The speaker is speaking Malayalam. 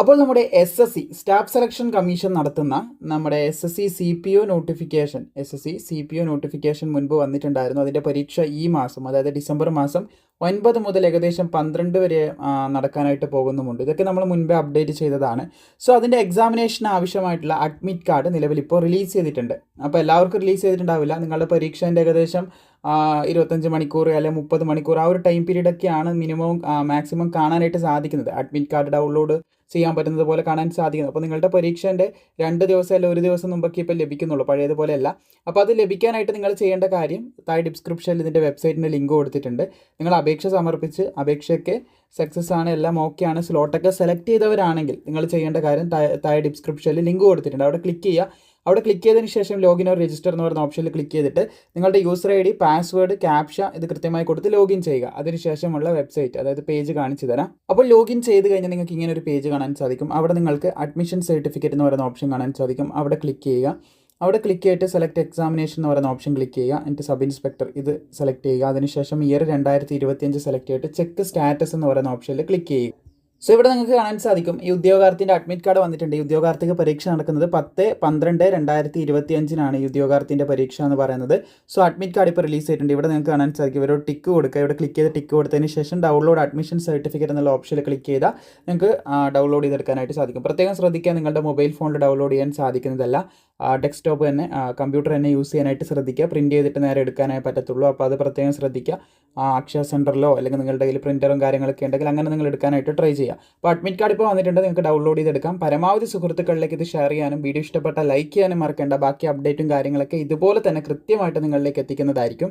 അപ്പോൾ നമ്മുടെ SSC സ്റ്റാഫ് സെലക്ഷൻ കമ്മീഷൻ നടത്തുന്ന നമ്മുടെ SSC CPO notification CPO notification മുൻപ് വന്നിട്ടുണ്ടായിരുന്നു. അതിൻ്റെ പരീക്ഷ ഈ മാസം, അതായത് ഡിസംബർ മാസം 9 മുതൽ ഏകദേശം 12 വരെ നടക്കാനായിട്ട് പോകുന്നുമുണ്ട്. ഇതൊക്കെ നമ്മൾ മുൻപേ അപ്ഡേറ്റ് ചെയ്തതാണ്. സോ അതിൻ്റെ എക്സാമിനേഷൻ ആവശ്യമായിട്ടുള്ള അഡ്മിറ്റ് കാർഡ് നിലവിൽ ഇപ്പോൾ റിലീസ് ചെയ്തിട്ടുണ്ട്. അപ്പോൾ എല്ലാവർക്കും റിലീസ് ചെയ്തിട്ടുണ്ടാവില്ല. നിങ്ങളുടെ പരീക്ഷേൻ്റെ ഏകദേശം 25 മണിക്കൂർ അല്ലെങ്കിൽ 30 മണിക്കൂർ ആ ഒരു ടൈം പീരീഡൊക്കെയാണ് മിനിമം മാക്സിമം കാണാനായിട്ട് സാധിക്കുന്നത്. അഡ്മിറ്റ് കാർഡ് ഡൗൺലോഡ് ചെയ്യാൻ പറ്റുന്നത് പോലെ കാണാൻ സാധിക്കുന്നത്. അപ്പോൾ നിങ്ങളുടെ പരീക്ഷേൻ്റെ 2 ദിവസം അല്ലെങ്കിൽ 1 ദിവസം മുമ്പൊക്കെ ഇപ്പോൾ ലഭിക്കുന്നുള്ളൂ, പഴയതുപോലെ അല്ല. അപ്പോൾ അത് ലഭിക്കാനായിട്ട് നിങ്ങൾ ചെയ്യേണ്ട കാര്യം, താഴെ ഡിസ്ക്രിപ്ഷനിൽ ഇതിൻ്റെ വെബ്സൈറ്റിൻ്റെ ലിങ്ക് കൊടുത്തിട്ടുണ്ട്. നിങ്ങൾ അപേക്ഷ സമർപ്പിച്ച് അപേക്ഷയൊക്കെ സക്സസ് ആണ്, എല്ലാം ഓക്കെ ആണ്, സ്ലോട്ടൊക്കെ സെലക്ട് ചെയ്തവരാണെങ്കിൽ നിങ്ങൾ ചെയ്യേണ്ട കാര്യം താഴെ ഡിസ്ക്രിപ്ഷനിൽ ലിങ്ക് കൊടുത്തിട്ടുണ്ട്, അവിടെ ക്ലിക്ക് ചെയ്യുക. അവിടെ ക്ലിക്ക് ചെയ്തതിന് ശേഷം ലോഗിൻ ഓർ രജിസ്റ്റർ എന്ന് പറയുന്ന ഓപ്ഷനിൽ ക്ലിക്ക് ചെയ്തിട്ട് നിങ്ങളുടെ യൂസർ ID, പാസ്വേഡ്, ക്യാപ്ഷ ഇത് കൃത്യമായി കൊടുത്ത് ലോഗിൻ ചെയ്യുക. അതിനുശേഷമുള്ള വെബ്സൈറ്റ്, അതായത് പേജ് കാണിച്ചു തരാം. അപ്പോൾ ലോഗിൻ ചെയ്ത് കഴിഞ്ഞാൽ നിങ്ങൾക്ക് ഇങ്ങനെ ഒരു പേജ് കാണാൻ സാധിക്കും. അവിടെ നിങ്ങൾക്ക് അഡ്മിഷൻ സർട്ടിഫിക്കറ്റ് എന്ന് പറയുന്ന ഓപ്ഷൻ കാണാൻ സാധിക്കും. അവിടെ ക്ലിക്ക് ചെയ്യുക. അവിടെ ക്ലിക്ക് ചെയ്തിട്ട് സെലക്ട് എക്സാമിനേഷൻ എന്ന് പറയുന്ന ഓപ്ഷൻ ക്ലിക്ക് ചെയ്യുക. എന്നിട്ട് സബ് ഇൻസ്പെക്ടർ ഇത് സെലക്ട് ചെയ്യുക. അതിനുശേഷം ഇയർ 2025 സെലക്ട് ചെയ്തിട്ട് ചെക്ക് സ്റ്റാറ്റസ് എന്ന് പറയുന്ന ഓപ്ഷനിൽ ക്ലിക്ക് ചെയ്യുക. സോ ഇവിടെ നിങ്ങൾക്ക് കാണാൻ സാധിക്കും ഈ ഉദ്യോഗാർത്ഥിൻ്റെ അഡ്മിറ്റ് കാർഡ് വന്നിട്ടുണ്ട്. ഈ ഉദ്യോഗാർത്ഥിക്ക് പരീക്ഷ നടക്കുന്നത് 10/12/2025 ഈ ഉദ്യോഗാർത്ഥിൻ്റെ പരീക്ഷ എന്ന് പറയുന്നത്. സോ അഡ്മിറ്റ് കാർഡ് ഇപ്പോൾ റിലീസ് ചെയ്തിട്ടുണ്ട്. ഇവിടെ നിങ്ങൾക്ക് കാണാൻ സാധിക്കും ഇവരോട് ടിക്ക് കൊടുക്കുക. ഇവിടെ ക്ലിക്ക് ചെയ്ത് ടിക്ക് കൊടുത്തതിന് ശേഷം ഡൗൺലോഡ് അഡ്മിഷൻ സർട്ടിഫിക്കറ്റ് എന്നുള്ള ഓപ്ഷനിൽ ക്ലിക്ക് ചെയ്താൽ നിങ്ങൾക്ക് ഡൗൺലോഡ് ചെയ്തെടുക്കാനായിട്ട് സാധിക്കും. പ്രത്യേകം ശ്രദ്ധിക്കുക, നിങ്ങളുടെ മൊബൈൽ ഫോണിൽ ഡൗൺലോഡ് ചെയ്യാൻ സാധിക്കുന്നതല്ല. ഡെസ്ക്ടോപ്പ് തന്നെ, കമ്പ്യൂട്ടർ തന്നെ യൂസ് ചെയ്യാനായിട്ട് ശ്രദ്ധിക്കുക. പ്രിൻറ്റ് ചെയ്തിട്ട് നേരെ എടുക്കാനായി പറ്റത്തുള്ളൂ. അപ്പോൾ അത് പ്രത്യേകം ശ്രദ്ധിക്കുക. അക്ഷയ സെൻറ്ററിലോ അല്ലെങ്കിൽ നിങ്ങളുടെ കയ്യിൽ പ്രിൻറ്ററും കാര്യങ്ങളൊക്കെ ഉണ്ടെങ്കിൽ അങ്ങനെ നിങ്ങൾ എടുക്കാനായിട്ട് ട്രൈ ചെയ്യുക. അപ്പോൾ അഡ്മിറ്റ് കാർഡ് ഇപ്പോൾ വന്നിട്ടുണ്ട്, നിങ്ങൾക്ക് ഡൗൺലോഡ് ചെയ്തെടുക്കാം. പരമാവധി സുഹൃത്തുക്കളിലേക്ക് ഇത് ഷെയർ ചെയ്യാനും വീഡിയോ ഇഷ്ടപ്പെട്ടാൽ ലൈക്ക് ചെയ്യാനും മറക്കേണ്ട. ബാക്കി അപ്ഡേറ്റും കാര്യങ്ങളൊക്കെ ഇതുപോലെ തന്നെ കൃത്യമായിട്ട് നിങ്ങളിലേക്ക് എത്തിക്കുന്നതായിരിക്കും.